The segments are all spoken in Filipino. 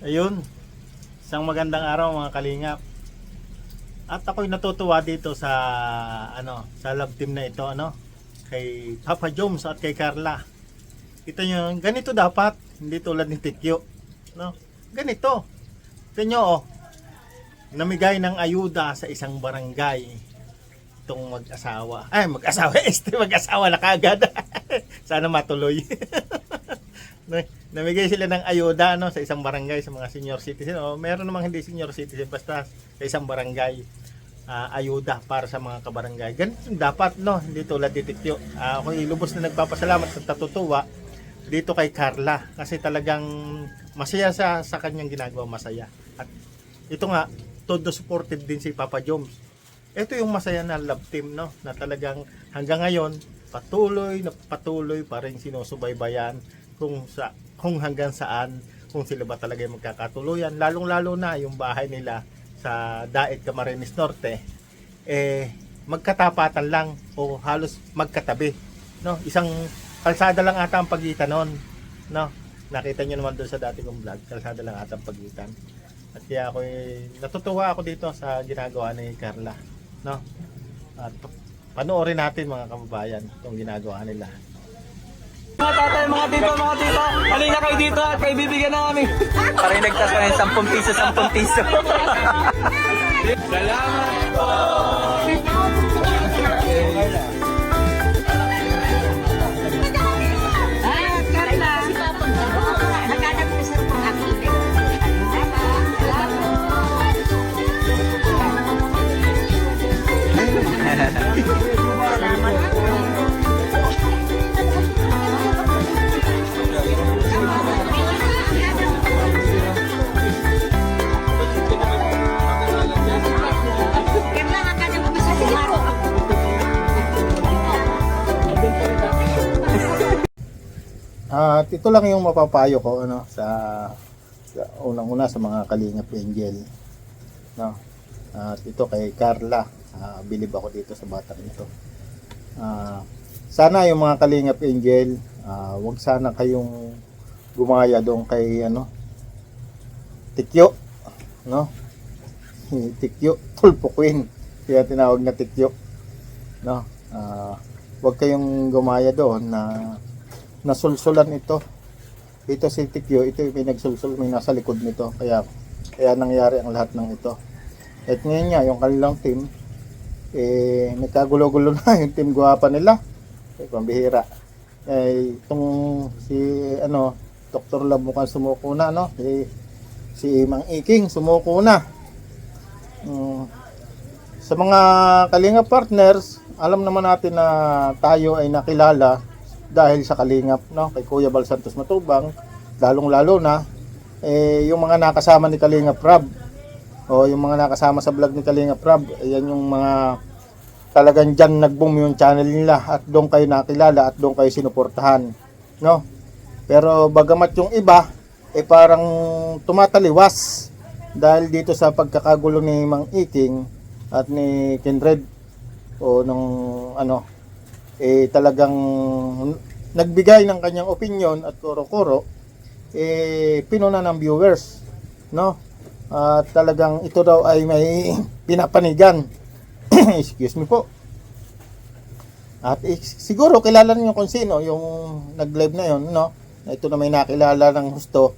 Ayun, isang magandang araw mga kalingap. At ako'y natutuwa dito sa sa love team na ito, kay Papa Joms at kay Carla. Kita nyo, ganito dapat, hindi tulad ni Tikyo, ganito. Kita nyo, namigay ng ayuda sa isang barangay itong mag-asawa. Mag-asawa na kagad. Sana matuloy. Namigay sila ng ayuda sa isang barangay sa mga senior citizen. Meron namang hindi senior citizen, basta sa isang barangay ayuda para sa mga kabarangay. Ganito dapat, hindi tulad ni Tikyo. Ako lubos na nagpapasalamat at natutuwa dito kay Carla kasi talagang masaya sa kanyang ginagawa, masaya. At ito nga, todo supported din si Papa Joms. Ito yung masaya na love team, na talagang hanggang ngayon patuloy pa rin sinusubaybayan kung hanggang saan, kung sila ba talaga yung magkakatuluyan, lalong-lalo na yung bahay nila sa Daet, Camarines Norte, magkatapatan lang o halos magkatabi, isang kalsada lang ata ang pagitan nun, nakita nyo naman doon sa dati kong vlog, kalsada lang ata ang pagitan. At kaya natutuwa ako dito sa ginagawa ni Carla, at panoorin natin mga kababayan itong ginagawa nila. Mga tatay, mga tito, halina kayo dito at kayo bibigyan namin. Parinagtas pa ng 10 piso, 10 piso. Salamat po! At ito lang yung mapapayo ko sa unang-una sa mga Kalingap Angel, At ito kay Carla, bilib ako dito sa batang ito. Sana yung mga Kalingap Angel, wag sana kayong gumaya doon kay Tikyo, Tikyo Tulpo Queen, kaya tinawag na Tikyo, wag kayong gumaya doon na nasulsulan ito si Tikyo. Ito may nagsulsul, may nasa likod nito, kaya nangyari ang lahat ng ito. At ngayon nga yung kanilang team nagkagulo-gulo na yung team guwapa nila, pambihira. Itong si Dr. Love mukhang sumuko na, si Mang Iking sumuko na. Sa mga Kalingap partners, alam naman natin na tayo ay nakilala dahil sa Kalingap, kay Kuya Bal Santos Matubang, lalong-lalo na yung mga nakasama ni Kalingap Rob, o yung mga nakasama sa vlog ni Kalingap Rob, ayan yung mga talagang dyan nag-boom yung channel nila, at doon kayo nakilala at doon kayo sinuportahan, Pero bagamat yung iba parang tumataliwas dahil dito sa pagkakagulo ni Mang Iking at ni Kindred, o talagang nagbigay ng kanyang opinion at kuro-kuro, pinuna ng viewers, at talagang ito daw ay may pinapanigan. Excuse me po. At siguro kilala niyo kung sino yung nag-live na yon, na ito na may nakilala ng husto,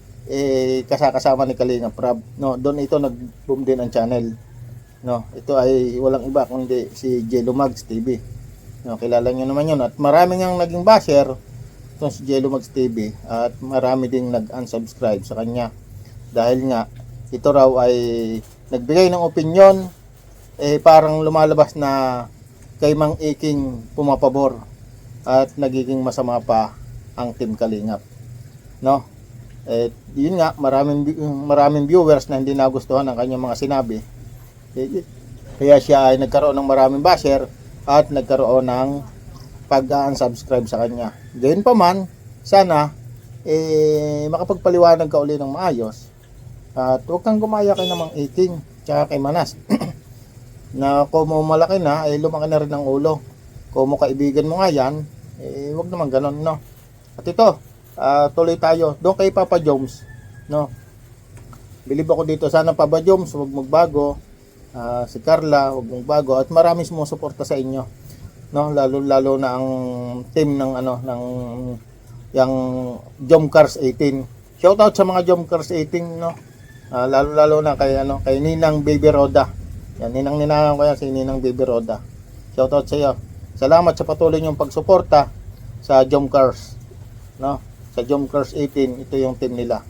kasama ni Kalingap Rob, doon ito nag-boom din ang channel, ito ay walang iba kundi si Jello Mags TV. Kilala nyo naman yun, at marami ngang naging basher itong si Jello Mags TV, at marami ding nag-unsubscribe sa kanya dahil nga ito raw ay nagbigay ng opinion, parang lumalabas na kay Mang Iking pumapabor at nagiging masama pa ang Team Kalingap, yun nga, maraming viewers na hindi nagustuhan ang kanyang mga sinabi, kaya siya ay nagkaroon ng maraming basher at nagkaroon ng pag-unsubscribe sa kanya. Gayun pa man, sana makapagpaliwanag ka uli ng maayos, at huwag kang gumaya kay Mang Iking tsaka kay Manas na kumo malaki na, lumaki na rin ang ulo. Kumo kaibigan mo nga yan, Wag naman ganun, no? At ito, tuloy tayo. Doon kay Papa Joms, no? Bilib ako dito. Sana Papa Joms, huwag magbago. Si Carla, huwag magbago. At marami sumusuporta sa inyo, no? Lalo na ang team ng yung Jomcars 18. Shoutout sa mga Jomcars 18, no? Lalo na kay Ninang Baby Roda. Yan, ninang ko yan, si Ninang Baby Roda. Shoutout sa iyo. Salamat sa patuloy niyong pagsuporta sa Jomcars, no? Sa Jomcars 18, ito yung team nila.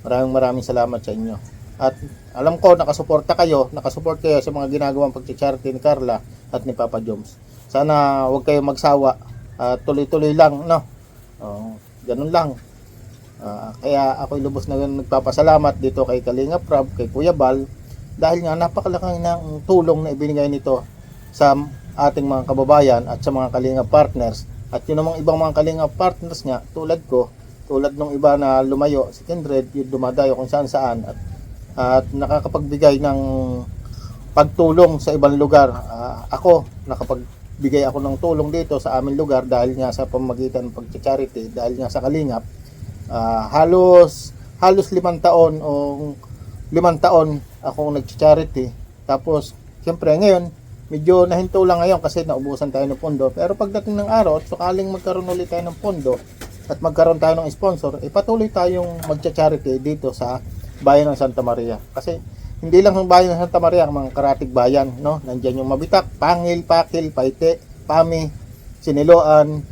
Maraming salamat sa inyo. At alam ko nakasuporta kayo sa mga ginagawang pagcharity ni Carla at ni Papa Joms. Sana huwag kayong magsawa. Tuloy-tuloy lang, no? Ganun lang. Kaya ako'y lubos na nagpapasalamat dito kay Kalinga Prab, kay Kuya Bal, dahil nga napakalaking ng tulong na ibinigay nito sa ating mga kababayan at sa mga Kalinga partners. At yun namang ibang mga Kalinga partners nga, tulad nung iba na lumayo, si Kindred, yung dumadayo kung saan at nakakapagbigay ng pagtulong sa ibang lugar. Ako, nakapagbigay ako ng tulong dito sa aming lugar dahil nga sa pamamagitan ng pag-charity, dahil nga sa Kalingap. Halos 5 taon o 5 taon akong nag-charity. Tapos, siyempre ngayon, medyo nahinto lang ngayon kasi naubusan tayo ng pondo. Pero pagdating ng araw at sakaling magkaroon ulit tayo ng pondo at magkaroon tayo ng sponsor, patuloy tayong mag-charity dito sa bayan ng Santa Maria. Kasi hindi lang ang bayan ng Santa Maria, ang mga karatig bayan, no? Nandiyan yung Mabitak, Pangil, Pakil, Paite, Pami, Siniloan.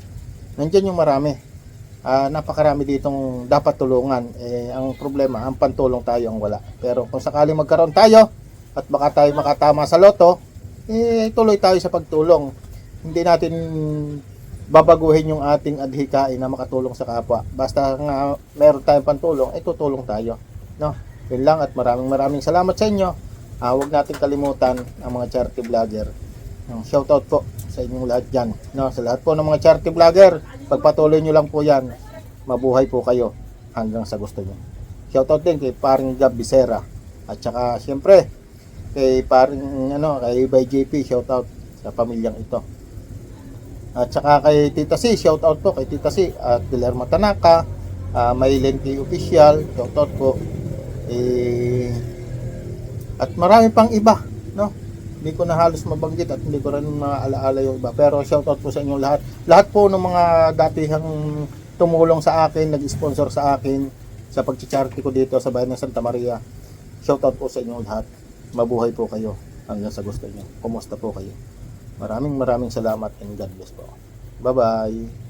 Nandiyan yung marami. Napakarami ditong dapat tulungan. Ang problema, ang pantulong tayo ang wala. Pero kung sakaling magkaroon tayo at baka tayo makatama sa loto, tuloy tayo sa pagtulong. Hindi natin babaguhin yung ating adhikain na makatulong sa kapwa. Basta nga meron tayong pantulong, tutulong tayo, no? Yun lang, at maraming salamat sa inyo. Huwag natin kalimutan ang mga charity vlogger. Shoutout po sa inyong lahat dyan, no? Sa lahat po ng mga charity vlogger, pagpatuloy nyo lang po yan, mabuhay po kayo hanggang sa gusto nyo. Shoutout din kay paring Gab Bisera, at saka siyempre kay paring kay Bay JP, shoutout sa pamilyang ito. At saka kay Tita C, shoutout po kay Tita C at Guillermo Tanaka, Maylin K Official, shoutout po. At marami pang iba, no? Hindi ko na halos mabanggit at hindi ko rin maalaala yung iba. Pero shoutout po sa inyong lahat. Lahat po ng mga datihang tumulong sa akin, nag-sponsor sa akin sa pag-charity ko dito sa bayan ng Santa Maria. Shoutout po sa inyong lahat. Mabuhay po kayo hanggang sa gusto niyo. Kumusta po kayo? Maraming salamat and God bless po. Bye-bye.